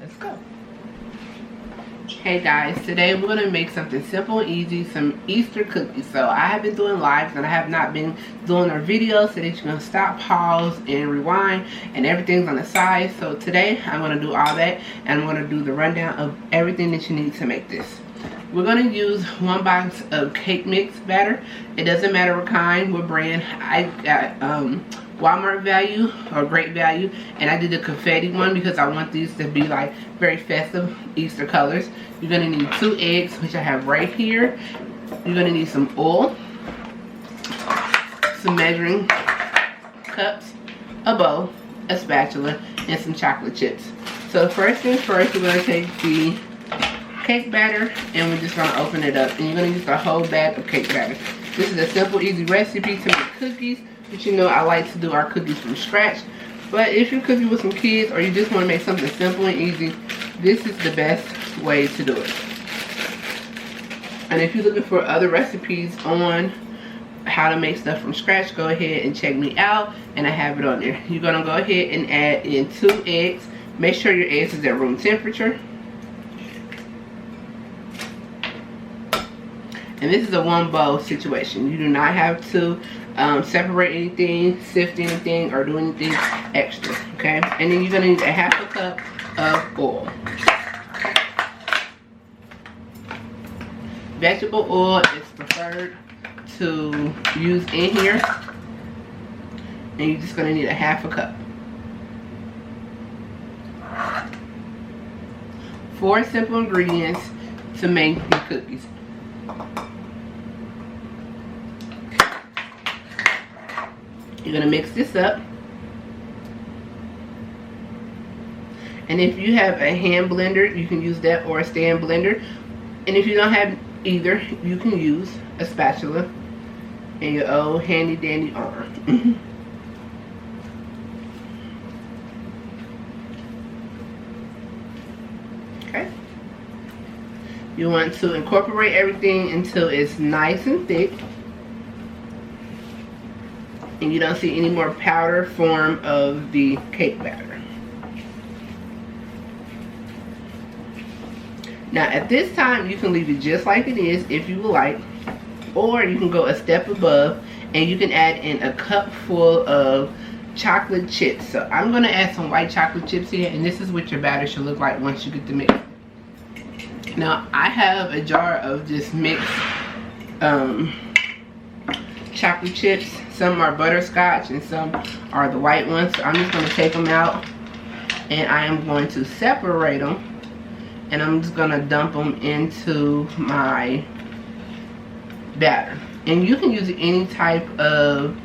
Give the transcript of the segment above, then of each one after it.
let's go. Hey guys, today we're going to make something simple and easy, some Easter cookies. So I have been doing lives and I have not been doing our videos, so that you're going to stop, pause, and rewind, and everything's on the side. So today I'm going to do all that, and I'm going to do the rundown of everything that you need to make this. We're going to use 1 box of cake mix batter. It doesn't matter what kind, what brand. I got Walmart value or Great Value, and I did the confetti one because I want these to be like very festive Easter colors. You're going to need 2 eggs, which I have right here. You're going to need some oil, some measuring cups, a bowl, a spatula, and some chocolate chips. So first things first, we're going to take the cake batter and we're just going to open it up, and you're going to use the whole bag of cake batter. This is a simple, easy recipe to make cookies. But you know, I like to do our cookies from scratch. But if you're cooking with some kids or you just want to make something simple and easy, this is the best way to do it. And if you're looking for other recipes on how to make stuff from scratch, go ahead and check me out, and I have it on there. You're going to go ahead and add in 2 eggs. Make sure your eggs is at room temperature. And this is a 1 bowl situation. You do not have to separate anything, sift anything, or do anything extra, okay? And then you're going to need a 1/2 cup of oil. Vegetable oil is preferred to use in here. And you're just going to need a 1/2 cup. 4 simple ingredients to make your cookies. You're going to mix this up. And if you have a hand blender, you can use that, or a stand blender. And if you don't have either, you can use a spatula and your old handy dandy arm. Okay. You want to incorporate everything until it's nice and thick, and you don't see any more powder form of the cake batter. Now at this time, you can leave it just like it is if you would like, or you can go a step above and you can add in a cup full of chocolate chips. So I'm going to add some white chocolate chips here, and this is what your batter should look like once you get the mix. Now I have a jar of just mixed chocolate chips. Some are butterscotch and some are the white ones. So I'm just going to take them out, and I am going to separate them, and I'm just going to dump them into my batter. And you can use any type of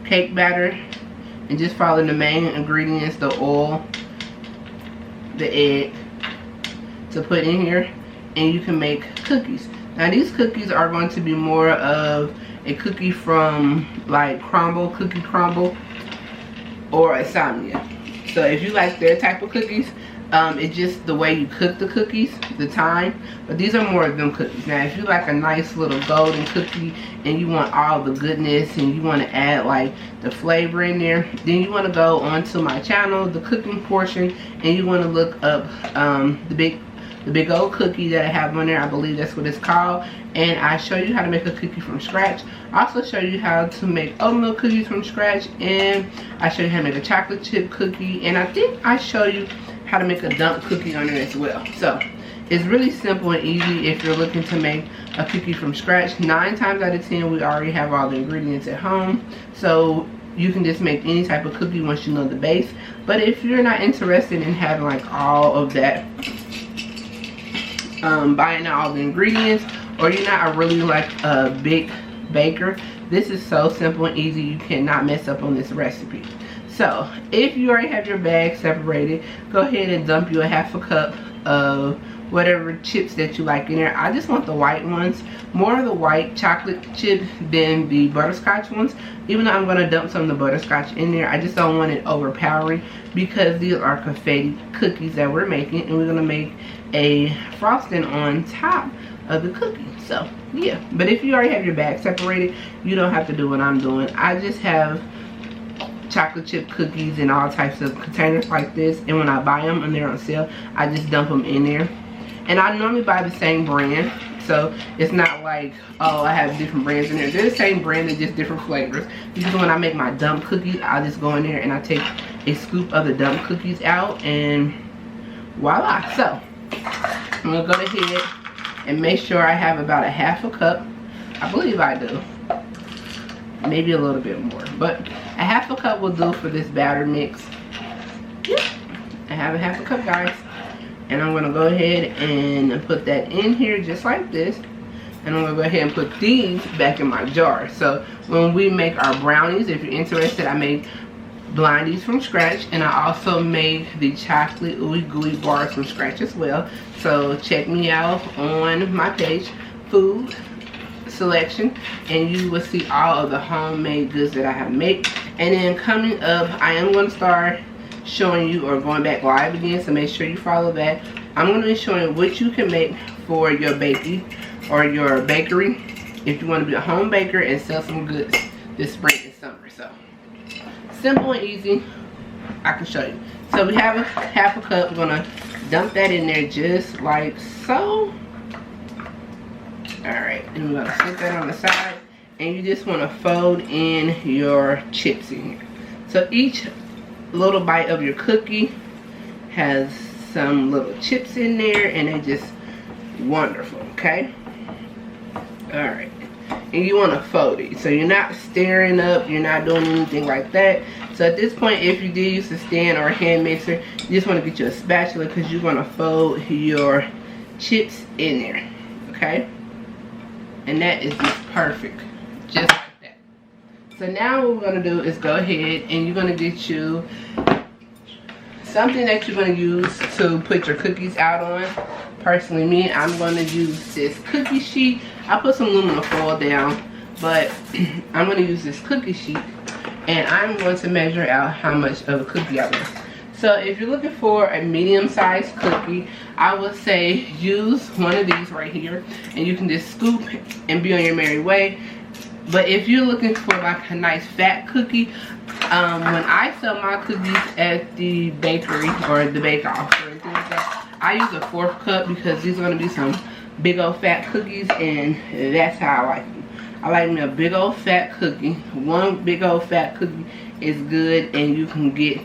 cake batter, and just follow the main ingredients, the oil, the egg, to put in here, and you can make cookies. Now these cookies are going to be more of a cookie from like cookie crumble, or a Samia. So if you like their type of cookies, it's just the way you cook the cookies, the time. But these are more of them cookies. Now if you like a nice little golden cookie and you want all the goodness and you want to add like the flavor in there, then you want to go onto my channel, the cooking portion, and you want to look up the big old cookie that I have on there. I believe that's what it's called. And I show you how to make a cookie from scratch. I also show you how to make oatmeal cookies from scratch, and I show you how to make a chocolate chip cookie, and I think I show you how to make a dump cookie on there as well. So it's really simple and easy if you're looking to make a cookie from scratch. 9 times out of 10 we already have all the ingredients at home, so you can just make any type of cookie once you know the base. But if you're not interested in having like all of that, buying out all the ingredients, or you're not really like a big baker, this is so simple and easy. You cannot mess up on this recipe. So if you already have your bag separated, go ahead and dump you a 1/2 cup of whatever chips that you like in there. I just want the white ones, more of the white chocolate chips than the butterscotch ones. Even though I'm going to dump some of the butterscotch in there, I just don't want it overpowering, because these are confetti cookies that we're making, and we're going to make a frosting on top of the cookie. So yeah, but if you already have your bag separated, you don't have to do what I'm doing. I just have chocolate chip cookies in all types of containers like this, and when I buy them and they're on sale, I just dump them in there. And I normally buy the same brand, so it's not like, oh, I have different brands in there. They're the same brand, they're just different flavors. Because when I make my dump cookies, I just go in there and I take a scoop of the dump cookies out, and voila. So I'm gonna go ahead and make sure I have about a half a cup. I believe I do, maybe a little bit more, but a half a cup will do for this batter mix. Yep, I have a half a cup, guys. And I'm gonna go ahead and put that in here just like this. And I'm gonna go ahead and put these back in my jar. So when we make our brownies, if you're interested, I made blindies from scratch, and I also made the chocolate ooey gooey bars from scratch as well. So check me out on my page, Food Selection, and you will see all of the homemade goods that I have made. And then coming up, I am going to start showing you, or going back live again, so make sure you follow that. I'm going to be showing you what you can make for your bakery or your bakery if you want to be a home baker and sell some goods this spring and summer. So simple and easy, I can show you. So we have a half a cup. We're going to dump that in there just like so. Alright, and we're going to set that on the side, and you just want to fold in your chips in here. So each little bite of your cookie has some little chips in there, and they're just wonderful, okay? Alright, and you want to fold it, so you're not stirring up, you're not doing anything like that. So at this point, if you did use a stand or a hand mixer, you just want to get you a spatula, because you're going to fold your chips in there, okay? And that is just perfect, just like that. So now what we're going to do is go ahead and you're going to get you something that you're going to use to put your cookies out on. Personally, me, I'm going to use this cookie sheet. I put some aluminum foil down, but I'm going to use this cookie sheet, and I'm going to measure out how much of a cookie I want. So if you're looking for a medium-sized cookie, I would say use one of these right here, and you can just scoop and be on your merry way. But if you're looking for like a nice fat cookie, when I sell my cookies at the bakery or the bake-off or anything like that, I use a 1/4 cup, because these are going to be some big old fat cookies, and that's how I like them. I like me a big old fat cookie. One big old fat cookie is good, and you can get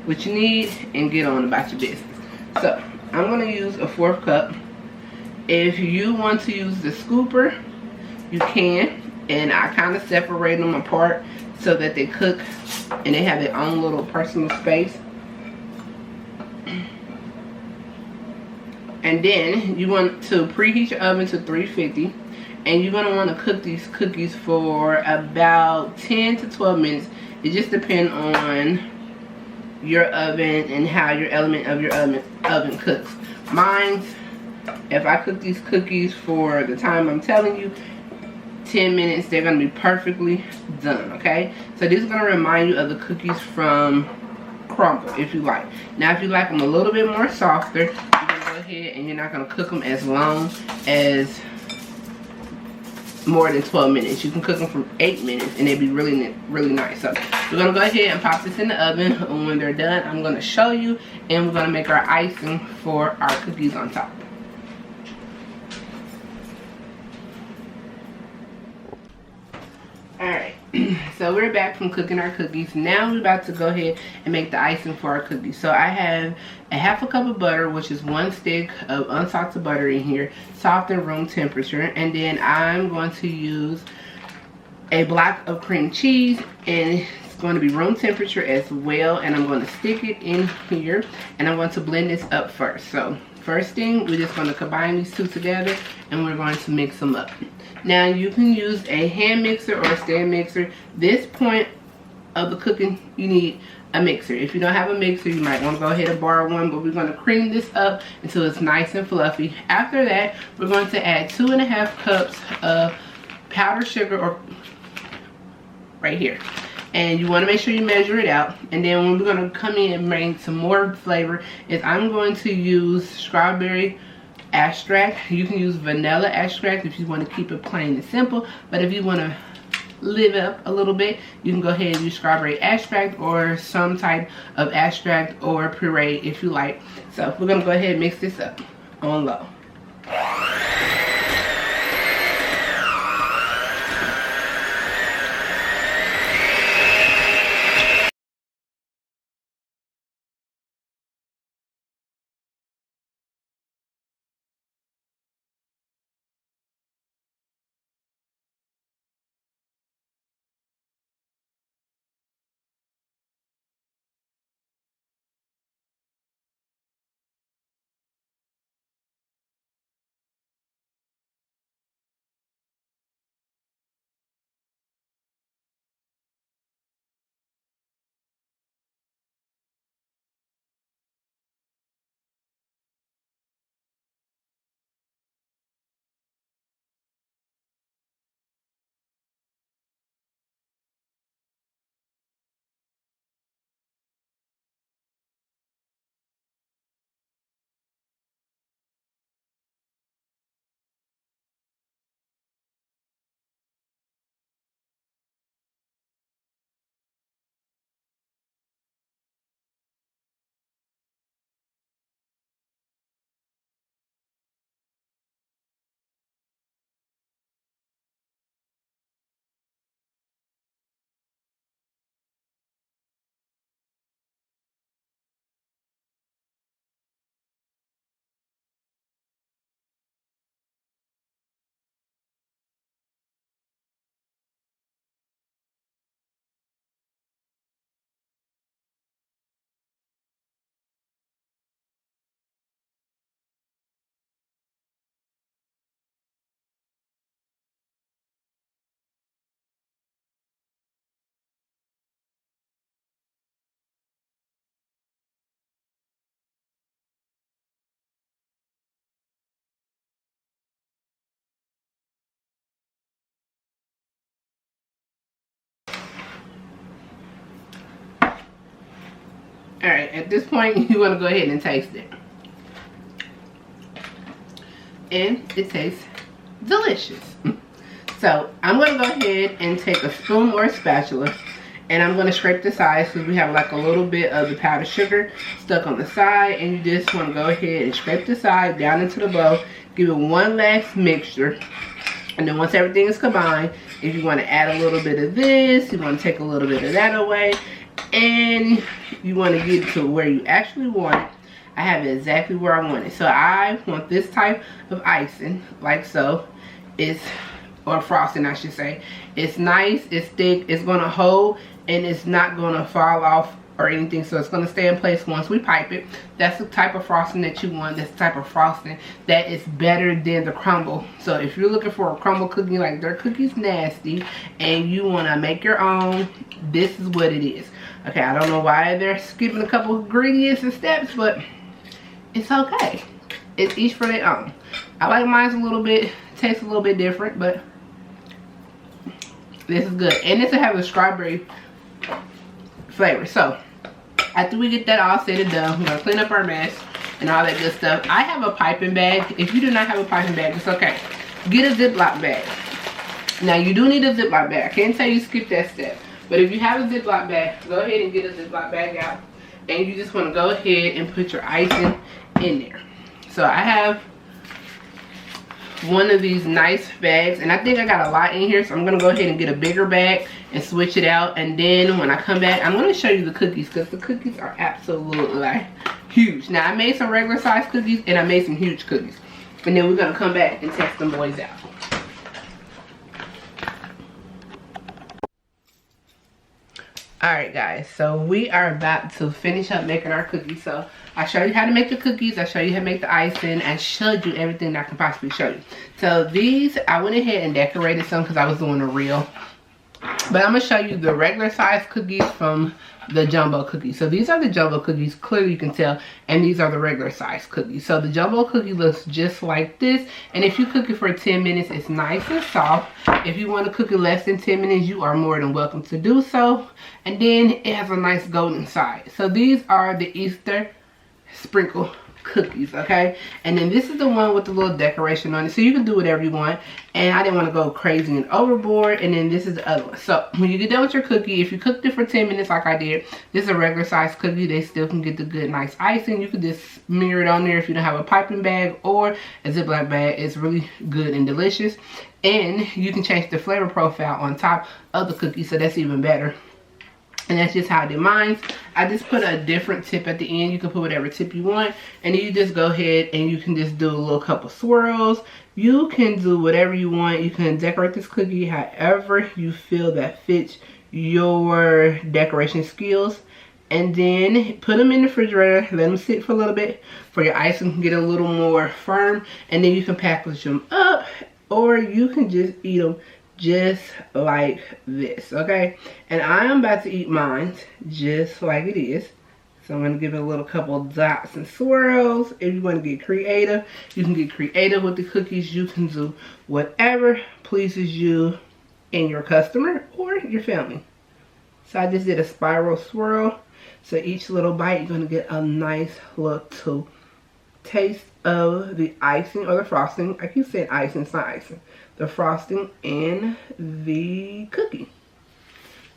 what you need and get on about your business. So I'm going to use a 1/4 cup. If you want to use the scooper, you can, and I kind of separate them apart so that they cook and they have their own little personal space. And then you want to preheat your oven to 350, and you're going to want to cook these cookies for about 10 to 12 minutes. It just depends on your oven and how your element of your oven cooks. Mine, if I cook these cookies for the time I'm telling you, 10 minutes, they're going to be perfectly done, okay? So this is going to remind you of the cookies from crumble, if you like. Now if you like them a little bit more softer, you can go ahead and you're not going to cook them as long as more than 12 minutes. You can cook them for 8 minutes and they'd be really, really nice. So we're going to go ahead and pop this in the oven, and when they're done, I'm going to show you, and we're going to make our icing for our cookies on top. Alright, so we're back from cooking our cookies. Now we're about to go ahead and make the icing for our cookies. So I have a half a cup of butter, which is 1 stick of unsalted butter in here, soft and room temperature. And then I'm going to use a block of cream cheese, and it's going to be room temperature as well. And I'm going to stick it in here, and I'm going to blend this up first. So first thing, we're just going to combine these two together, and we're going to mix them up. Now you can use a hand mixer or a stand mixer. This point of the cooking, you need a mixer. If you don't have a mixer, you might want to go ahead and borrow one, but we're going to cream this up until it's nice and fluffy. After that, we're going to add 2.5 cups of powdered sugar, or right here. And you want to make sure you measure it out. And then when we're going to come in and bring some more flavor, is I'm going to use strawberry extract. You can use vanilla extract if you want to keep it plain and simple, but if you want to live up a little bit, you can go ahead and use strawberry extract or some type of extract or puree if you like. So we're gonna go ahead and mix this up on low. Alright, at this point you want to go ahead and taste it. And it tastes delicious. So I'm going to go ahead and take a spoon or a spatula, and I'm going to scrape the sides because we have like a little bit of the powdered sugar stuck on the side, and you just want to go ahead and scrape the side down into the bowl, give it one last mixture, and then once everything is combined, if you want to add a little bit of this, you want to take a little bit of that away, and you want to get to where you actually want it. I have it exactly where I want it. So I want this type of icing, like so. Or frosting, I should say. It's nice, it's thick, it's going to hold, and it's not going to fall off or anything. So it's going to stay in place once we pipe it. That's the type of frosting that you want. That's the type of frosting that is better than the crumble. So if you're looking for a crumble cookie, like their cookie's nasty, and you want to make your own, this is what it is. Okay, I don't know why they're skipping a couple of ingredients and steps, but it's okay. It's each for their own. I like mine's a little bit, tastes a little bit different, but this is good. And this will have a strawberry flavor. So after we get that all said and done, we're going to clean up our mess and all that good stuff. I have a piping bag. If you do not have a piping bag, it's okay. Get a Ziploc bag. Now you do need a Ziploc bag. I can't tell you skip that step. But if you have a Ziploc bag, go ahead and get a Ziploc bag out. And you just want to go ahead and put your icing in there. So I have one of these nice bags, and I think I got a lot in here, so I'm going to go ahead and get a bigger bag and switch it out. And then when I come back, I'm going to show you the cookies, because the cookies are absolutely like huge. Now I made some regular size cookies and I made some huge cookies, and then we're going to come back and test them boys out. Alright guys, so we are about to finish up making our cookies. So I showed you how to make the cookies, I showed you how to make the icing, I showed you everything that I can possibly show you. So these, I went ahead and decorated some because I was doing a reel. But I'm going to show you the regular size cookies from the jumbo cookies. So these are the jumbo cookies, clearly you can tell, and these are the regular size cookies. So the jumbo cookie looks just like this, and if you cook it for 10 minutes, it's nice and soft. If you want to cook it less than 10 minutes, you are more than welcome to do so. And then it has a nice golden side. So these are the Easter sprinkle cookies, okay? And then this is the one with the little decoration on it, so you can do whatever you want. And I didn't want to go crazy and overboard. And then this is the other one. So when you get done with your cookie, if you cooked it for 10 minutes like I did, this is a regular size cookie. They still can get the good nice icing. You can just smear it on there if you don't have a piping bag or a Ziploc bag. It's really good and delicious. And you can change the flavor profile on top of the cookie, so that's even better. And that's just how I did mine. I just put a different tip at the end. You can put whatever tip you want. And then you just go ahead and you can just do a little couple swirls. You can do whatever you want. You can decorate this cookie however you feel that fits your decoration skills. And then put them in the refrigerator. Let them sit for a little bit for your icing to get a little more firm. And then you can package them up. Or you can just eat them just like this, okay? And I'm about to eat mine just like it is. So I'm going to give it a little couple dots and swirls. If you want to get creative, you can get creative with the cookies. You can do whatever pleases you and your customer or your family. So I just did a spiral swirl. So each little bite, you're going to get a nice little taste of the icing or the frosting. I keep saying icing, it's not icing. The frosting and the cookie.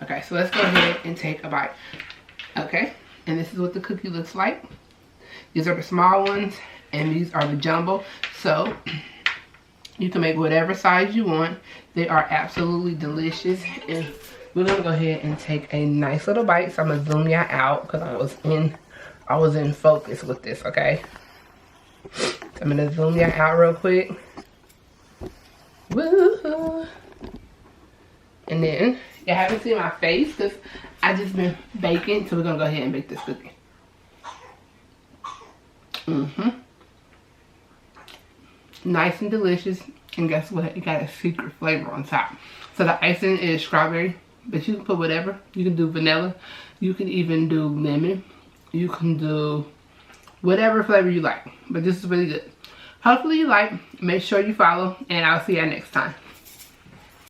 Okay, so let's go ahead and take a bite. Okay, and this is what the cookie looks like. These are the small ones and these are the jumbo. So you can make whatever size you want. They are absolutely delicious. And we're gonna go ahead and take a nice little bite. So I'm gonna zoom y'all out because I was in focus with this, okay? So I'm gonna zoom y'all out real quick. Woohoo! And then you haven't seen my face because I just been baking, so we're gonna go ahead and bake this cookie. Nice and delicious, and guess what? It got a secret flavor on top. So the icing is strawberry, but you can put whatever. You can do vanilla, you can even do lemon, you can do whatever flavor you like. But this is really good. Hopefully you like. Make sure you follow, and I'll see you next time.